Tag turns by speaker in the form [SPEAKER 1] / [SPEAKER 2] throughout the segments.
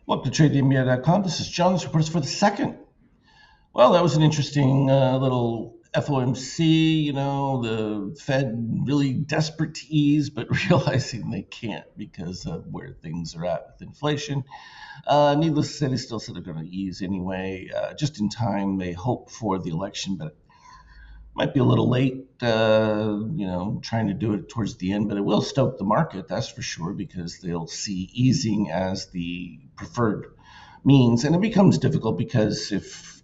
[SPEAKER 1] Welcome to TradeNBI.com. This is John. This reports for the second. Well, that was an interesting little FOMC. The Fed really desperate to ease, but realizing they can't because of where things are at with inflation. Needless to say, they still said they're going to ease anyway, just in time. They hope for the election, but might be a little late, trying to do it towards the end, but it will stoke the market, that's for sure, because they'll see easing as the preferred means. And it becomes difficult because if,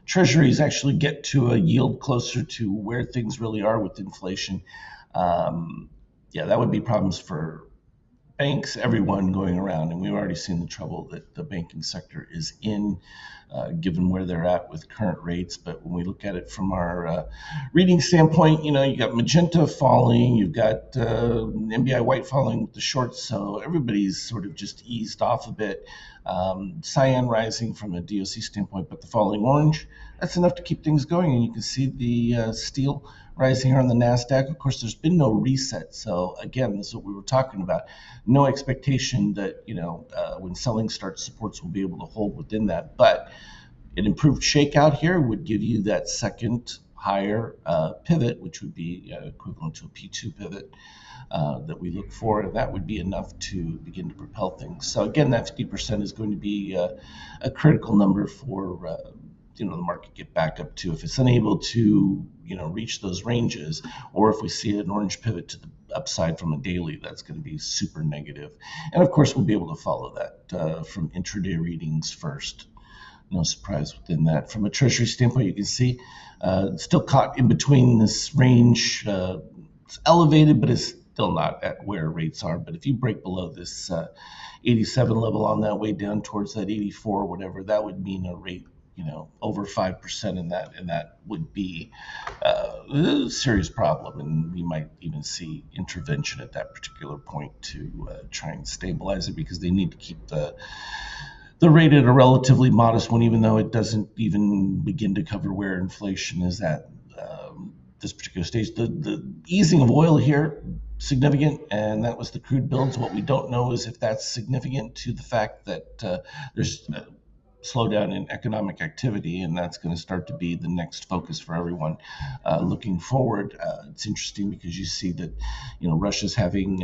[SPEAKER 1] treasuries actually get to a yield closer to where things really are with inflation, yeah, that would be problems for banks, everyone going around, and we've already seen the trouble that the banking sector is in, given where they're at with current rates. But when we look at it from our reading standpoint, you got magenta falling, you've got NBI white falling with the shorts, so everybody's sort of just eased off a bit. Cyan rising from a DOC standpoint, but the falling orange, that's enough to keep things going. And you can see the steel rising here on the NASDAQ. Of course, there's been no reset. So again, this is what we were talking about. No expectation that, when selling starts, supports will be able to hold within that. But an improved shakeout here would give you that second higher pivot, which would be equivalent to a P2 pivot that we look for, and that would be enough to begin to propel things. So again, that 50% is going to be a critical number for the market get back up to. If it's unable to reach those ranges, or if we see an orange pivot to the upside from a daily, that's going to be super negative. And of course, we'll be able to follow that from intraday readings first. No surprise within that. From a treasury standpoint, you can see still caught in between this range. It's elevated, but it's still not at where rates are. But if you break below this 87 level on that way down towards that 84 or whatever, that would mean a rate over 5%, and that would be a serious problem, and we might even see intervention at that particular point to try and stabilize it, because they need to keep the rate at a relatively modest one, even though it doesn't even begin to cover where inflation is at this particular stage. The easing of oil here, significant, and that was the crude builds. What we don't know is if that's significant to the fact that there's slowdown in economic activity, and that's going to start to be the next focus for everyone looking forward. It's interesting because you see that Russia's having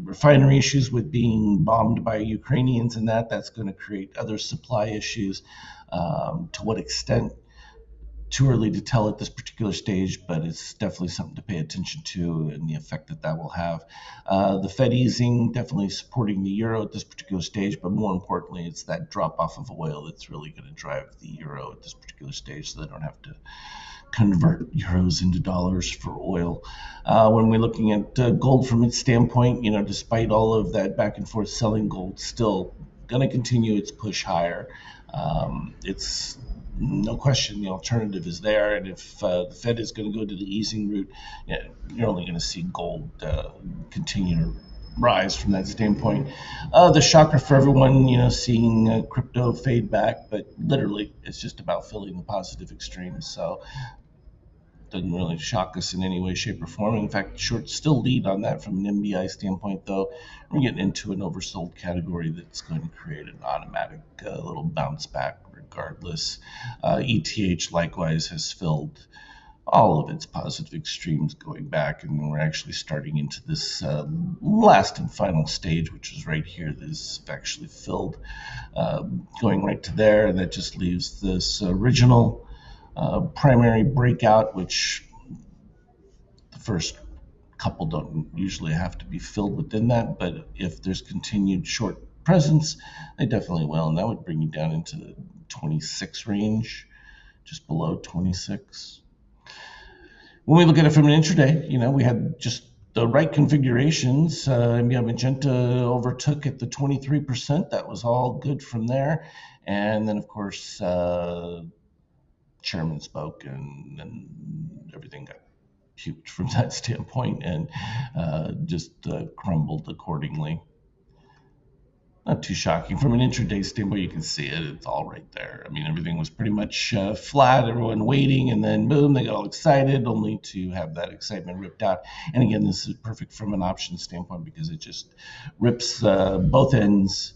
[SPEAKER 1] refinery issues with being bombed by Ukrainians, and that's going to create other supply issues. To what extent, too early to tell at this particular stage, but it's definitely something to pay attention to and the effect that will have. The Fed easing definitely supporting the euro at this particular stage, but more importantly, it's that drop off of oil that's really going to drive the euro at this particular stage, so they don't have to convert euros into dollars for oil. When we're looking at gold from its standpoint, despite all of that back and forth selling, gold still going to continue its push higher. It's no question the alternative is there, and if the Fed is going to go to the easing route, you're only going to see gold continue to rise from that standpoint. The shocker for everyone, seeing crypto fade back, but literally it's just about filling the positive extremes. So doesn't really shock us in any way, shape, or form. In fact, shorts still lead on that from an MBI standpoint, though. We're getting into an oversold category that's going to create an automatic little bounce back regardless. ETH likewise has filled all of its positive extremes going back, and we're actually starting into this last and final stage, which is right here. That is actually filled, going right to there, and that just leaves this original primary breakout, which the first couple don't usually have to be filled within that, but if there's continued short presence, they definitely will, and that would bring you down into the 26 range, just below 26. When we look at it from an intraday, we had just the right configurations. Magenta overtook at the 23%. That was all good from there. And then, of course, chairman spoke, and everything got huge from that standpoint, and just crumbled accordingly. Not too shocking. From an intraday standpoint, you can see it. It's all right there. I mean, everything was pretty much flat, everyone waiting, and then boom, they got all excited, only to have that excitement ripped out. And again, this is perfect from an option standpoint because it just rips both ends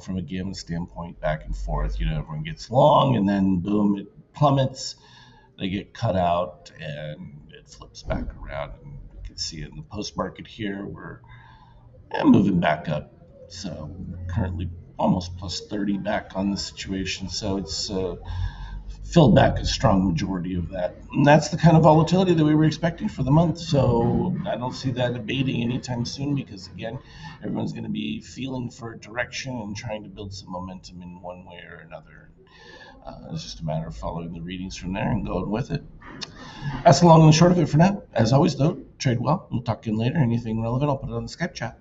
[SPEAKER 1] from a gamma standpoint, back and forth. Everyone gets long, and then boom, it plummets. They get cut out, and it flips back around. And you can see it in the post market here. We're moving back up. So currently almost plus 30 back on the situation. So it's filled back a strong majority of that. And that's the kind of volatility that we were expecting for the month. So I don't see that abating anytime soon because, again, everyone's going to be feeling for direction and trying to build some momentum in one way or another. It's just a matter of following the readings from there and going with it. That's the long and the short of it for now. As always, though, trade well. We'll talk again later. Anything relevant, I'll put it on the Skype chat.